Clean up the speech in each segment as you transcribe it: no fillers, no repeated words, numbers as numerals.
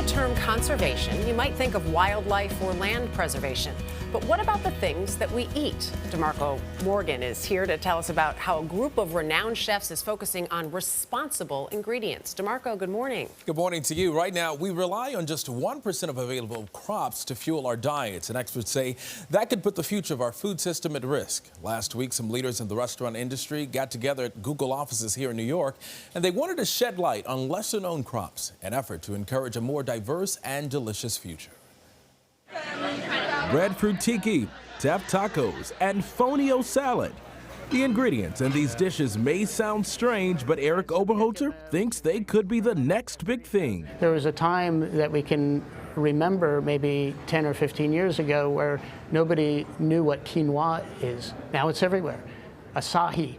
term conservation, you might think of wildlife or land preservation. But what about the things that we eat? DeMarco Morgan is here to tell us about how a group of renowned chefs is focusing on responsible ingredients. DeMarco, good morning. Good morning to you. Right now, we rely on just 1% of available crops to fuel our diets, and experts say that could put the future of our food system at risk. Last week, some leaders in the restaurant industry got together at Google offices here in New York, and they wanted to shed light on lesser-known crops, an effort to encourage a more diverse and delicious future. Breadfruit tiki, tap tacos, and fonio salad. The ingredients in these dishes may sound strange, but Eric Oberholzer thinks they could be the next big thing. There was a time that we can remember, maybe 10 or 15 years ago, where nobody knew what quinoa is. Now it's everywhere. Acai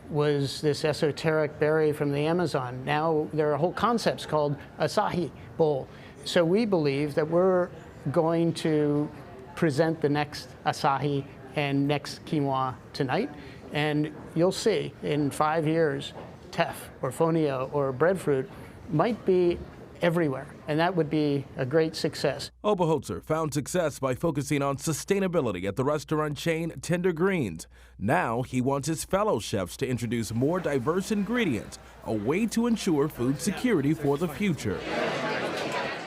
was this esoteric berry from the Amazon. Now there are whole concepts called acai bowl. So we believe that we're going to present the next acai and next quinoa tonight, and you'll see in 5 years teff or fonio or breadfruit might be everywhere, and that would be a great success. Oberholzer found success by focusing on sustainability at the restaurant chain Tender Greens. Now he wants his fellow chefs to introduce more diverse ingredients, a way to ensure food security for the future.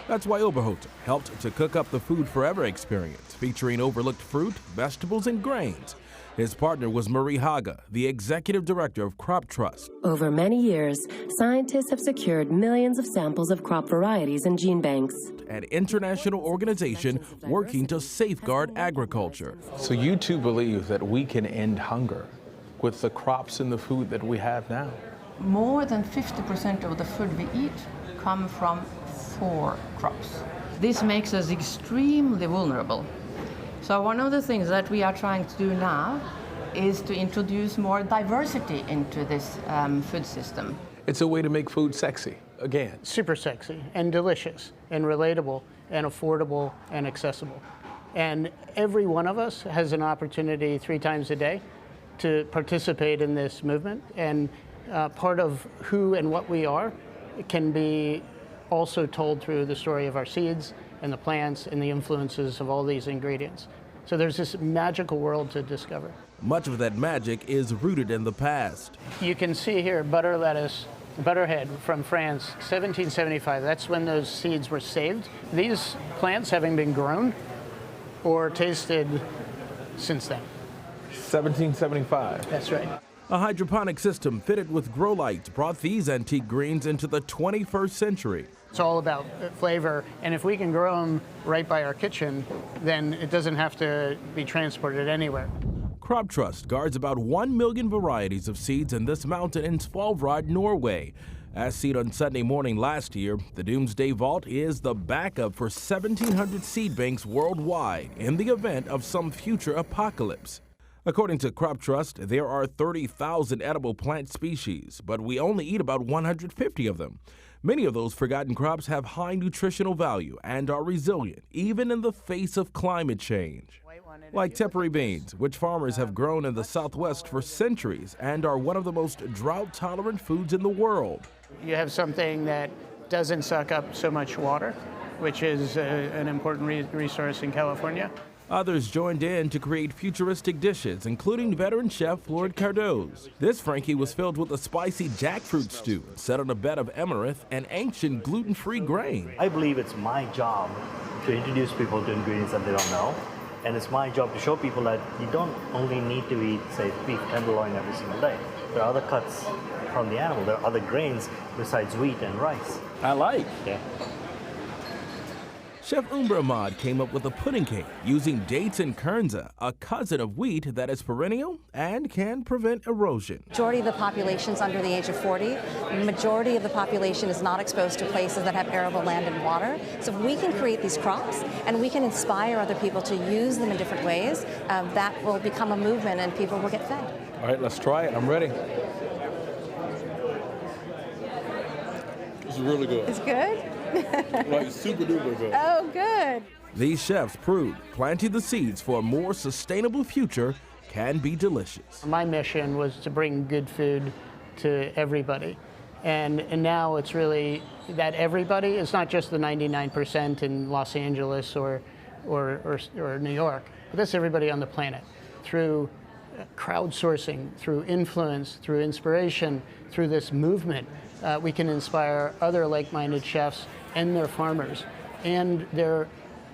That's why Oberholzer helped to cook up the Food Forever experience, featuring overlooked fruit, vegetables, and grains. His partner was Marie Haga, the executive director of Crop Trust. Over many years, scientists have secured millions of samples of crop varieties and gene banks. An international organization working to safeguard agriculture. So you two believe that we can end hunger with the crops and the food that we have now? More than 50% of the food we eat come from 4 crops. This makes us extremely vulnerable. So one of the things that we are trying to do now is to introduce more diversity into this food system. It's a way to make food sexy, again. Super sexy and delicious and relatable and affordable and accessible. And every one of us has an opportunity 3 times a day to participate in this movement. And part of who and what we are can be also told through the story of our seeds and the plants and the influences of all these ingredients. So there's this magical world to discover. Much of that magic is rooted in the past. You can see here butter lettuce, butterhead from France, 1775. That's when those seeds were saved. These plants having been grown or tasted since then. 1775. That's right. A hydroponic system fitted with grow lights brought these antique greens into the 21st century. It's all about flavor, and if we can grow them right by our kitchen, then it doesn't have to be transported anywhere. Crop Trust guards about 1 million varieties of seeds in this mountain in Svalbard, Norway. As seen on Sunday morning last year, the Doomsday Vault is the backup for 1,700 seed banks worldwide in the event of some future apocalypse. According to Crop Trust, there are 30,000 edible plant species, but we only eat about 150 of them. Many of those forgotten crops have high nutritional value and are resilient, even in the face of climate change. Like tepary beans, which farmers have grown in the Southwest for centuries and are one of the most drought-tolerant foods in the world. You have something that doesn't suck up so much water, which is an important resource in California. Others joined in to create futuristic dishes, including veteran chef Lord Cardoz. This Frankie was filled with a spicy jackfruit stew set on a bed of amaranth and ancient gluten-free grain. I believe it's my job to introduce people to ingredients that they don't know. And it's my job to show people that you don't only need to eat, say, beef tenderloin every single day. There are other cuts from the animal. There are other grains besides wheat and rice. I like. Yeah. Chef Umber Ahmad came up with a pudding cake using dates and kernza, a cousin of wheat that is perennial and can prevent erosion. Majority of the population is under the age of 40. The majority of the population is not exposed to places that have arable land and water. So if we can create these crops and we can inspire other people to use them in different ways, that will become a movement and people will get fed. All right, let's try it. I'm ready. This is really good. It's good? Like super duper good. Oh, good. These chefs proved planting the seeds for a more sustainable future can be delicious. My mission was to bring good food to everybody. And now it's really that everybody, it's not just the 99% in Los Angeles or New York, but that's everybody on the planet. Through crowdsourcing, through influence, through inspiration, through this movement, we can inspire other like-minded chefs and their farmers and their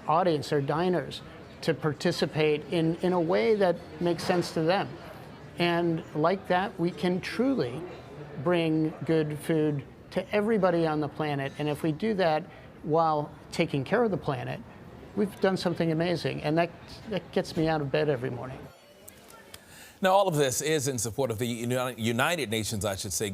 audience, their diners, to participate in a way that makes sense to them. And like that, we can truly bring good food to everybody on the planet. And if we do that while taking care of the planet, we've done something amazing. And that gets me out of bed every morning. Now, all of this is in support of the United Nations,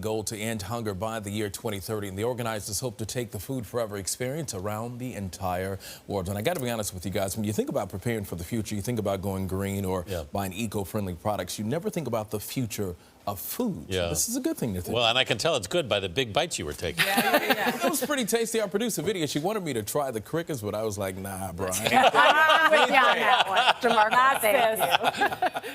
goal to end hunger by the year 2030. And the organizers hope to take the Food Forever experience around the entire world. And I got to be honest with you guys, when you think about preparing for the future, you think about going green or buying eco-friendly products. You never think about the future of food. Yeah. This is a good thing to think. Well, and I can tell it's good by the big bites you were taking. It was pretty tasty. Our producer, Video, she wanted me to try the crickets, but I was like, nah, Brian. I'm with you on that one, DeMarco. Thank you.